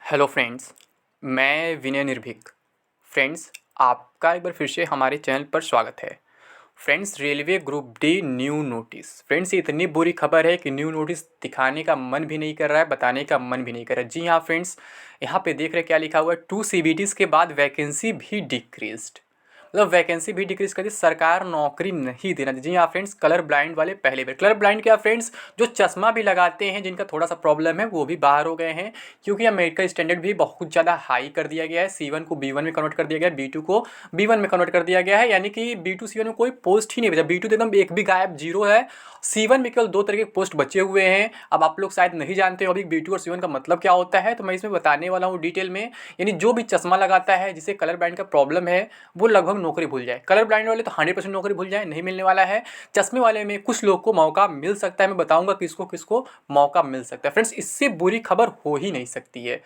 Hello friends, मैं विनय निर्भीक। Friends, आपका एक बार फिर से हमारे चैनल पर स्वागत है। Friends, railway group D new notice. Friends, ये इतनी बुरी खबर है कि न्यू नोटिस दिखाने का मन भी नहीं कर रहा है, बताने का मन भी नहीं कर रहा है। जी हाँ फ्रेंड्स, यहाँ पे देख रहे हैं क्या लिखा हुआ है, 2 CBTs के बाद वैकेंसी भी डिक्रीज्ड। मतलब वैकेंसी भी डिक्रीज कर दी, सरकार नौकरी नहीं देना। जी हाँ फ्रेंड्स, कलर ब्लाइंड वाले पहले बार। कलर ब्लाइंड क्या फ्रेंड्स, जो चश्मा भी लगाते हैं, जिनका थोड़ा सा प्रॉब्लम है, वो भी बाहर हो गए हैं, क्योंकि अब मेडिकल स्टैंडर्ड भी बहुत ज़्यादा हाई कर दिया गया है। C1 को B1 में कन्वर्ट कर दिया गया है, B2 को B1 में कन्वर्ट कर दिया गया है, यानी कि B2 C1 में कोई पोस्ट ही नहीं बचा। B2 तो एकदम एक भी गायब, जीरो है। C1 में केवल 2 तरह के पोस्ट बचे हुए हैं। अब आप लोग शायद नहीं जानते हो अभी B2 और C1 का मतलब क्या होता है, तो मैं इसमें बताने वाला हूँ डिटेल में। यानी जो भी चश्मा लगाता है, जिसे कलर ब्लाइंड का प्रॉब्लम है, वो लगभग नौकरी भूल जाए। कलर ब्लाइंड वाले तो 100% नौकरी भूल जाए, नहीं मिलने वाला है। चश्मे वाले में कुछ लोग को मौका मिल सकता है, मैं बताऊंगा किसको किसको मौका मिल सकता है। फ्रेंड्स, इससे बुरी खबर हो ही नहीं सकती है।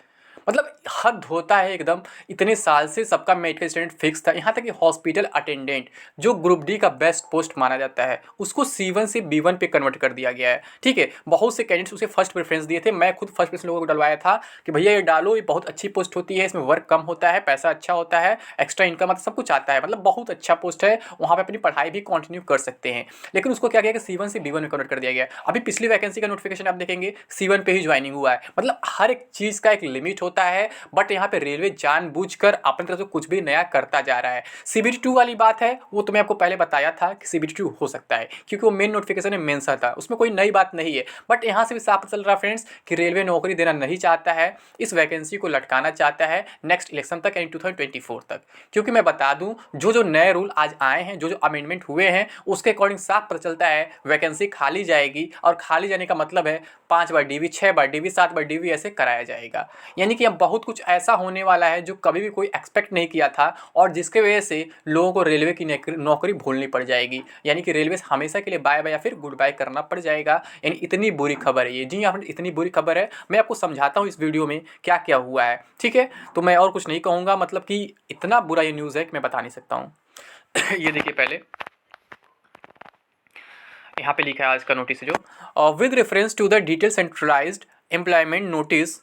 मतलब हद होता है एकदम। इतने साल से सबका मेडिकल स्टैंडर्ड फिक्स था, यहाँ तक कि हॉस्पिटल अटेंडेंट, जो ग्रुप डी का बेस्ट पोस्ट माना जाता है, उसको C1 से B1 पे कन्वर्ट कर दिया गया है। ठीक है, बहुत से कैंडिडेट्स उसे फर्स्ट प्रेफरेंस दिए थे। मैं खुद फर्स्ट प्रेफरेंस लोगों को डलवाया था कि भैया ये डालो, ये बहुत अच्छी पोस्ट होती है, इसमें वर्क कम होता है, पैसा अच्छा होता है, एक्स्ट्रा इनकम मतलब सब कुछ आता है, मतलब बहुत अच्छा पोस्ट है, वहाँ पर अपनी पढ़ाई भी कंटिन्यू कर सकते हैं। लेकिन उसको क्या किया कि C1 से B1 में कन्वर्ट कर दिया गया। अभी पिछली वैकेंसी का नोटिफिकेशन आप देखेंगे, C1 पे ही ज्वाइनिंग हुआ है। मतलब हर एक चीज़ का एक लिमिट होता है, बट यहाँ पे रेलवे जानबूझकर अपनी तरफ से कुछ भी नया करता जा रहा है। CBT2 वाली बात है, वो तो मैं आपको पहले बताया था कि CBT2 हो सकता है, क्योंकि वो मेन नोटिफिकेशन में मेंशन था, उसमें कोई नई बात नहीं है। बट यहाँ से भी साफ चल रहा है फ्रेंड्स कि रेलवे नौकरी देना नहीं चाहता है, इस वैकेंसी को लटकाना चाहता है नेक्स्ट इलेक्शन तक, यानी 2024 तक। क्योंकि मैं बता दूं, जो जो नए रूल आज आए हैं, जो जो अमेंडमेंट हुए हैं, उसके अकॉर्डिंग साफ पता चलता है वैकेंसी खाली जाएगी, और खाली जाने का मतलब है 5 बार DV, 6 बार DV, 7 बार DV ऐसे कराया जाएगा। यानी कि अब बहुत कुछ ऐसा होने वाला है जो कभी भी कोई एक्सपेक्ट नहीं किया था, और जिसके वजह से लोगों को रेलवे की नौकरी भूलनी पड़ जाएगी। यानी कि रेलवे हमेशा के लिए बाय बाय या फिर गुड बाय करना पड़ जाएगा। यानी इतनी बुरी खबर है ये। जी हाँ, इतनी बुरी खबर है। मैं आपको समझाता हूँ इस वीडियो में क्या क्या हुआ है। ठीक है, तो मैं और कुछ नहीं कहूँगा, मतलब कि इतना बुरा ये न्यूज़ है कि मैं बता नहीं सकता हूँ। ये देखिए, पहले यहाँ पे लिखा है आज का नोटिस जो, with reference to the detail centralised employment notice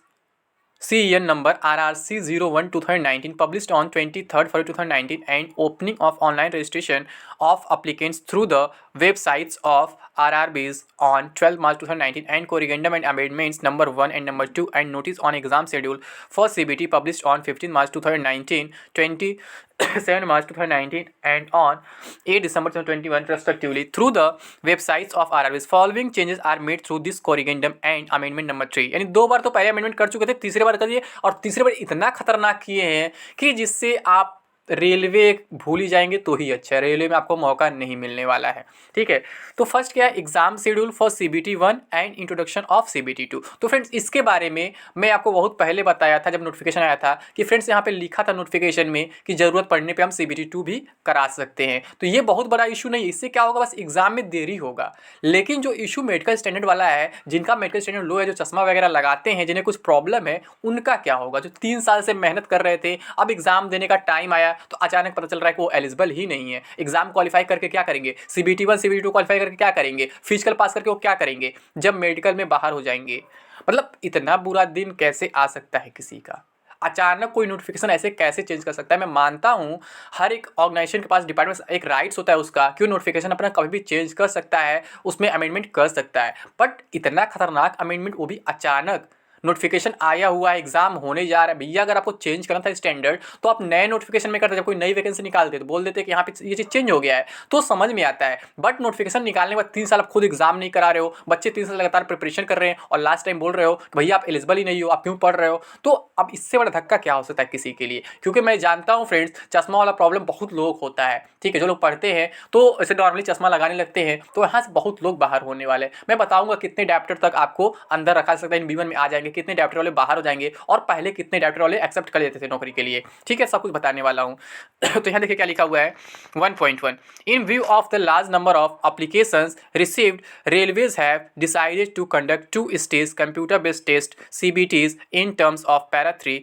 CEN number RRC 01 2019 published on 23rd February 2019 and opening of online registration of applicants through the websites of RRBs on 12 March 2019 and corrigendum and amendments number 1 and number 2 and notice on exam schedule for CBT published on 15 March 2019, 27 March 2019 and on 8 December 2021 respectively through the websites of RRBs. Following changes are made through this corrigendum and amendment number 3। यानी 2 बार तो पहले amendment कर चुके थे, तीसरी बार कर दिए, और तीसरी बार इतना खतरनाक किए हैं कि जिससे आप रेलवे भूल ही जाएंगे तो ही अच्छा है, रेलवे में आपको मौका नहीं मिलने वाला है। ठीक है, तो फर्स्ट क्या है, exam schedule for CBT1 and introduction of CBT2। तो फ्रेंड्स, इसके बारे में मैं आपको बहुत पहले बताया था जब नोटिफिकेशन आया था कि फ्रेंड्स यहाँ पे लिखा था नोटिफिकेशन में कि ज़रूरत पड़ने पे हम CBT2 भी करा सकते हैं। तो ये बहुत बड़ा इशू नहीं है, इससे क्या होगा, बस एग्जाम में देरी होगा। लेकिन जो इशू मेडिकल स्टैंडर्ड वाला है, जिनका मेडिकल स्टैंडर्ड लो है, जो चश्मा वगैरह लगाते हैं, जिन्हें कुछ प्रॉब्लम है, उनका क्या होगा। जो 3 साल से मेहनत कर रहे थे, अब एग्जाम देने का टाइम आया तो अचानक पता चल रहा है कि वो एलिजिबल ही नहीं है। एग्जाम क्वालिफाई करके क्या करेंगे, CBT1 CBT2 क्वालिफाई करके क्या करेंगे, फिजिकल पास करके वो क्या करेंगे जब मेडिकल में बाहर हो जाएंगे। मतलब इतना बुरा दिन कैसे आ सकता है किसी का, अचानक कोई नोटिफिकेशन ऐसे कैसे चेंज कर सकता है। मैं मानता हूँ हर एक ऑर्गेनाइजेशन के पास, डिपार्टमेंट एक राइट्स होता है उसका कि वो नोटिफिकेशन अपना कभी भी चेंज कर सकता है, उसमें अमेंडमेंट कर सकता है। बट इतना खतरनाक अमेंडमेंट, वो भी अचानक नोटिफिकेशन आया हुआ है, एग्जाम होने जा रहा है। भैया अगर आपको चेंज करना था स्टैंडर्ड, तो आप नए नोटिफिकेशन में करते, जब कोई नई वैकेंसी निकालते तो बोल देते कि यहाँ पे ये चीज़ चेंज हो गया है, तो समझ में आता है। बट नोटिफिकेशन निकालने के बाद 3 साल आप खुद एग्जाम नहीं करा रहे हो, बच्चे 3 साल लगातार प्रिपरेशन कर रहे हैं, और लास्ट टाइम बोल रहे हो कि भैया आप एलिजिबल ही नहीं हो, आप क्यों पढ़ रहे हो। तो अब इससे बड़ा धक्का क्या हो सकता है किसी के लिए। क्योंकि मैं जानता हूँ फ्रेंड्स, चश्मा वाला प्रॉब्लम बहुत लोग होता है। ठीक है, जो लोग पढ़ते हैं तो ऐसे नॉर्मली चश्मा लगाने लगते हैं, तो यहाँ से बहुत लोग बाहर होने वाले। मैं बताऊंगा कितने डैप्टर तक आपको अंदर रखा सकता है, इन B1 में आ जाएंगे, कितने डैप्टर वाले बाहर हो जाएंगे, और पहले कितने डैप्टर वाले एक्सेप्ट कर लेते थे नौकरी के लिए। ठीक है, सब कुछ बताने वाला हूँ। तो यहाँ देखिए क्या लिखा हुआ है, 1.1, in view of the large number of applications received, railways have decided to conduct 2 stage computer based test CBTs in terms of para 3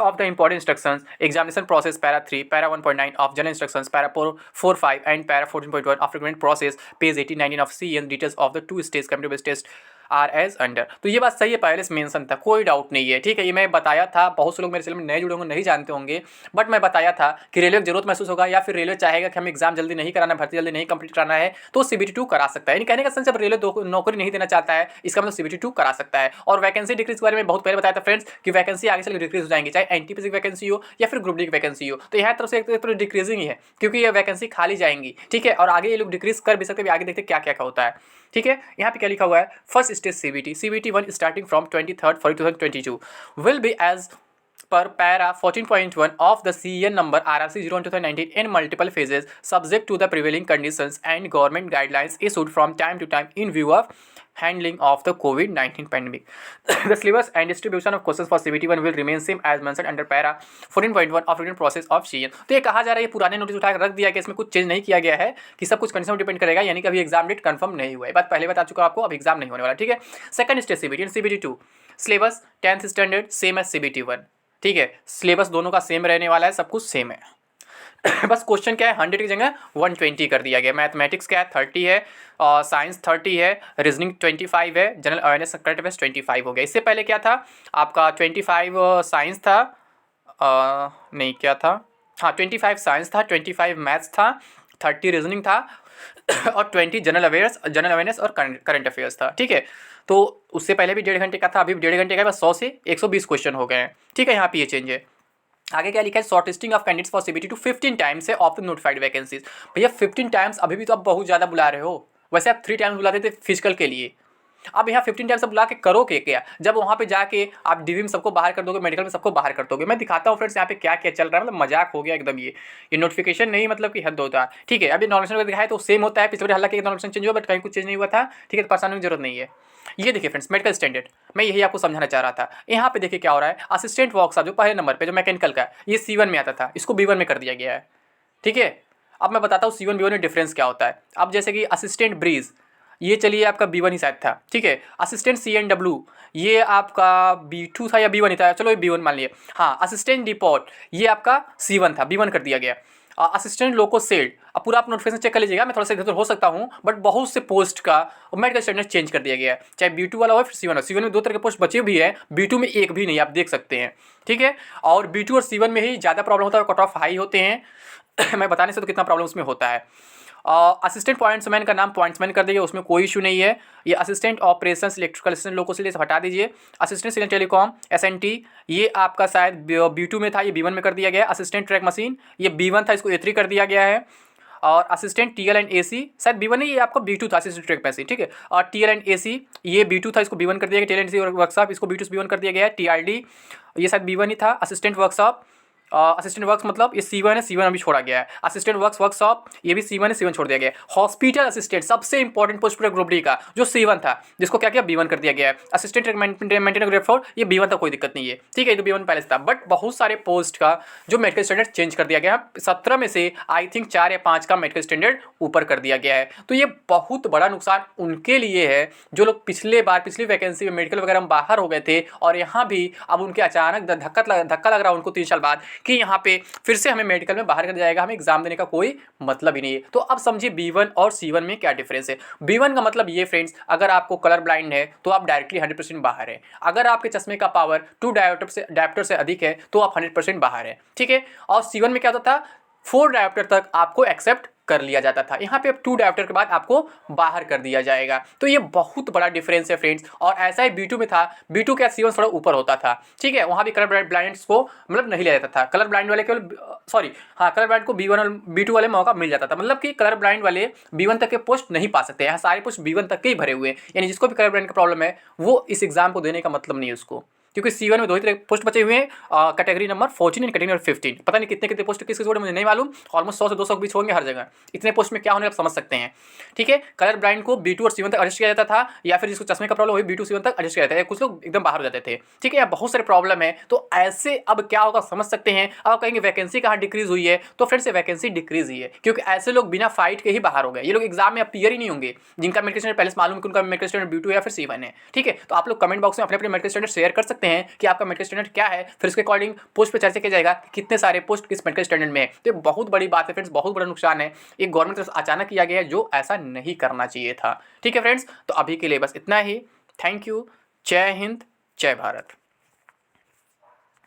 of the important instructions, examination process para 3, para 1.9 of general instructions, para 4.5 and para 14.1 of recommended process, page 18-19 of CN, details of the 2 stage computer based test are as under. तो ये बात सही है, पहले से mention था, कोई doubt नहीं है, ठीक है। ये मैं बताया था, बहुत से लोग मेरे चैनल में नए जुड़े होंगे, नहीं जानते होंगे, बट मैं बताया था कि रेलवे की जरूरत महसूस होगा या फिर रेलवे चाहेगा कि हमें एग्जाम जल्दी नहीं कराना, भर्ती जल्दी नहीं कंप्लीट कराना है, तो CBT 2 करा सकता है। यानी कहने का सेंस, जब रेलवे नौकरी नहीं देना चाहता है, इसका मतलब CBT 2 करा सकता है। और वैकेंसी डिक्रीज के बारे में बहुत पहले बताया था फ्रेंड्स कि वैकेंसी आगे चल डिक्रीज हो जाएंगी, चाहे एनटीपीसी की वैकेंसी हो या फिर ग्रुप डी की वैकेंसी हो। तो यहाँ तरफ से एक तरफ डिक्रीजिंग ही है, क्योंकि ये वैकेंसी खाली जाएंगी, ठीक है। और आगे ये लोग डिक्रीज कर भी सकते हैं, आगे देखते क्या क्या होता है, ठीक है। यहाँ पे क्या लिखा हुआ है, first stage CBT 1 starting from 23 February 2022 will be as per para 14.1 of the CEN number RRC 01/2019 in multiple phases subject to the prevailing conditions and government guidelines issued from time to time in view of handling of the COVID-19 pandemic. The syllabus and distribution of questions for CBT 1 will remain same as mentioned under para 14.1 of written process of CEN. तो ये कहा जा रहा है, ये पुराने notice उठाकर रख दिया गया, इसमें कुछ चेंज नहीं किया गया है कि सब कुछ कंडीशन पर डिपेंड करेगा, यानी कि अभी एग्जाम डेट कंफर्म नहीं हुआ है, बात पहले बता चुका हूं आपको, अब एग्जाम नहीं होने वाला, ठीक है। Second stage CBT and CBT 2 syllabus 10th standard same as CBT 1, ठीक है। सिलेबस दोनों का सेम रहने वाला है, सब कुछ सेम है। बस क्वेश्चन क्या है, 100 की जगह 120 कर दिया गया। मैथमेटिक्स क्या है, 30 है, और साइंस 30 है, रीजनिंग 25 है, जनरल अवेयरनेस करंट अफेयर्स 25 हो गया। इससे पहले क्या था आपका, 25 साइंस था, नहीं क्या था, हाँ 25 साइंस था, 25 मैथ्स था, 30 रीजनिंग था और 20 जनरल अवेयरनेस और करंट अफेयर्स था, ठीक है। तो उससे पहले भी 1.5 घंटे का था, अभी 1.5 घंटे का बस 100 से 120 क्वेश्चन हो गए हैं, ठीक है। यहाँ पे ये चेंज है। आगे क्या लिखा है, short listing of candidates for CBT 2 15 times है ऑफ द नोटिफाइड वैकेंसीज। भैया 15 टाइम्स अभी भी तो आप बहुत ज़्यादा बुला रहे हो, वैसे आप 3 टाइम्स बुलाते थे फिजिकल के लिए, अब यहाँ 15 टाइम्स बुला के करोगे क्या, जब वहाँ पे जाके आप DV में सबको बाहर कर दोगे, मेडिकल में सबको बाहर कर दोगे। मैं दिखाता हूँ फ्रेंड्स यहाँ पे क्या क्या चल रहा है, मतलब मजाक हो गया एकदम। ये नोटिफिकेशन नहीं, मतलब कि हद होता है, ठीक है। अभी नॉर्मल दिखाया तो सेम होता है, पिछले बार हालांकि नॉर्मल चेंज हुआ, बट कहीं कुछ चेंज नहीं हुआ था, ठीक है। तो परेशानी की जरूरत नहीं है। ये देखिए फ्रेंड्स, मेडिकल स्टैंडर्ड, मैं यही आपको समझाना चाह रहा था। यहाँ पे देखिए क्या हो रहा है, असिस्टेंट वर्कशॉप जो पहले नंबर पे जो मैकेनिकल का ये C1 में आता था, इसको B1 में कर दिया गया है, ठीक है। अब मैं बताता हूँ C1 B1 में डिफरेंस क्या होता है। अब जैसे कि असिस्टेंट ब्रीज, ये चलिए आपका B1 ही शायद था, ठीक है। असिस्टेंट CNW ये आपका B2 था या B1 ही था, चलो ये B1 मान लिए। हाँ, असिस्टेंट डिपोर्ट ये आपका C1 था, B1 कर दिया गया। असिस्टेंट लोको सेल्ड, अब पूरा आप नोटिफिकेशन चेक कर लीजिएगा, मैं थोड़ा सा इधर हो सकता हूँ, बट बहुत से पोस्ट का मेडिकल स्टैंडर्ड चेंज कर दिया गया है, चाहे B2 वाला हो फिर C1 हो। C1 में 2 तरह के पोस्ट बचे भी है, B2 में एक भी नहीं, आप देख सकते हैं, ठीक है। और B2 और C1 में ही ज़्यादा प्रॉब्लम होता है, कट ऑफ हाई होते हैं। मैं बताने से तो कितना प्रॉब्लम उसमें होता है। असिस्टेंट पॉइंट्समैन का नाम पॉइंट्समैन कर दीजिए, उसमें कोई इशू नहीं है। ये असिस्टेंट ऑपरेशंस इलेक्ट्रिकल असिस्टेंट लोगों से लिए हटा दीजिए। असिस्टेंट सिग्नल टेलीकॉम SNT ये आपका शायद B2 में था, ये B1 में कर दिया गया। असिस्टेंट ट्रैक मशीन ये B1 था, इसको A3 कर दिया गया है। और असिस्टेंट TL एंड AC शायद B1 नहीं, ये आपको B2 था, असिस्टेंट ट्रैक मशीन, ठीक है। और TL एंड AC ये B2 था, इसको B1 कर दिया गया। TL एंड AC वर्कशॉप इसको B2 से B1 कर दिया गया है। TRD ये शायद B1 ही था। असिस्टेंट वर्कशॉप असिस्टेंट वर्क्स मतलब ये C1 है, C1 अभी छोड़ा गया है। असिस्टेंट वर्कशॉप ये भी C1 है, C1 छोड़ दिया गया है। हॉस्पिटल असिस्टेंट सबसे इंपॉर्टेंट पोस्ट पूरे ग्रुप डी का जो C1 था, जिसको क्या किया B1 कर दिया गया है। असिस्टेंट मेंटेनेंस ग्रेड 4 ये B1 था, कोई दिक्कत नहीं है, ठीक है। ये तो B1 पहले से था, बट बहुत सारे पोस्ट का जो मेडिकल स्टैंडर्ड चेंज कर दिया गया है। 17 में से आई थिंक 4 या 5 का मेडिकल स्टैंडर्ड ऊपर कर दिया गया है। तो ये बहुत बड़ा नुकसान उनके लिए है जो लोग पिछली वैकेंसी में मेडिकल वगैरह में बाहर हो गए थे, और यहाँ भी अब उनके अचानक धक्का लग रहा है उनको 3 साल बाद कि यहाँ पे फिर से हमें मेडिकल में बाहर कर जाएगा, हमें एग्जाम देने का कोई मतलब ही नहीं है। तो अब समझिए B1 और C1 में क्या डिफरेंस है। B1 का मतलब ये फ्रेंड्स, अगर आपको कलर ब्लाइंड है तो आप डायरेक्टली 100% बाहर है। अगर आपके चश्मे का पावर 2 डायोप्टर से अधिक है तो आप 100% बाहर है, ठीक है। और C1 में क्या होता था, 4 डायोप्टर तक आपको एक्सेप्ट कर लिया जाता था, यहाँ पे अब 2 डायोप्टर के बाद आपको बाहर कर दिया जाएगा। तो ये बहुत बड़ा डिफरेंस है फ्रेंड्स। और ऐसा ही B2 में था, B2 का C1 थोड़ा ऊपर होता था, ठीक है। वहाँ भी कलर ब्लाइंड्स को मतलब नहीं लिया जाता था, कलर ब्लाइंड वाले केवल कलर ब्लाइंड को B1 और B2 वाले मौका मिल जाता था, मतलब कि कलर ब्लाइंड वाले B1 तक के पोस्ट नहीं पा सकते। यहाँ सारे पोस्ट B1 तक के ही भरे हुए हैं, यानी जिसको भी कलर ब्लाइंड का प्रॉब्लम है वो इस एग्जाम को देने का मतलब नहीं है उसको, क्योंकि C1 में 2 ही तरह पोस्ट बचे हुए हैं, category number 14 and category number 15। पता नहीं कितने पोस्ट किस जोड़े मुझे नहीं मालूम, ऑलमोस्ट 100 से 200 के बीच होंगे हर जगह। इतने पोस्ट में क्या होने आप समझ सकते हैं, ठीक है। कलर ब्लाइंड को B2 और C1 तक एडजस्ट किया जाता था, या फिर जिसको चश्मे का प्रॉब्लम वही B2 C1 तक एडजस्ट किया जाता है, कुछ लोग एकदम बाहर हो जाते थे, ठीक है। बहुत सारे प्रॉब्लम है। तो ऐसे अब क्या होगा समझ सकते हैं। अब आप कहेंगे वैकेंसी कहाँ डिक्रीज हुई है, तो फ्रेंड्स वैकेंसी डिक्रीज हुई है क्योंकि ऐसे लोग बिना फाइट के ही बाहर हो गए। ये लोग एग्जाम में अपीयर ही नहीं होंगे, जिनका मेडिकल स्टैंडर्ड पहले से मालूम है कि उनका मेडिकल स्टैंडर्ड B2 या फिर C1 है, ठीक है। तो आप लोग कमेंट बॉक्स में अपने अपने मेडिकल स्टैंडर्ड शेयर कर सकते हैं कि आपका मेडिकल स्टैंडर्ड क्या है, फिर उसके अकॉर्डिंग पोस्ट पे चर्चा किया जाएगा कि कितने सारे पोस्ट किस मेडिकल स्टैंडर्ड में है। तो ये बहुत बड़ी बात है फ्रेंड्स, बहुत बड़ा नुकसान है, एक गवर्नमेंट तरफ से अचानक किया गया है जो ऐसा नहीं करना चाहिए था, ठीक है फ्रेंड्स। तो अभी के लिए बस इतना ही। Thank you. जय हिंद, जय भारत।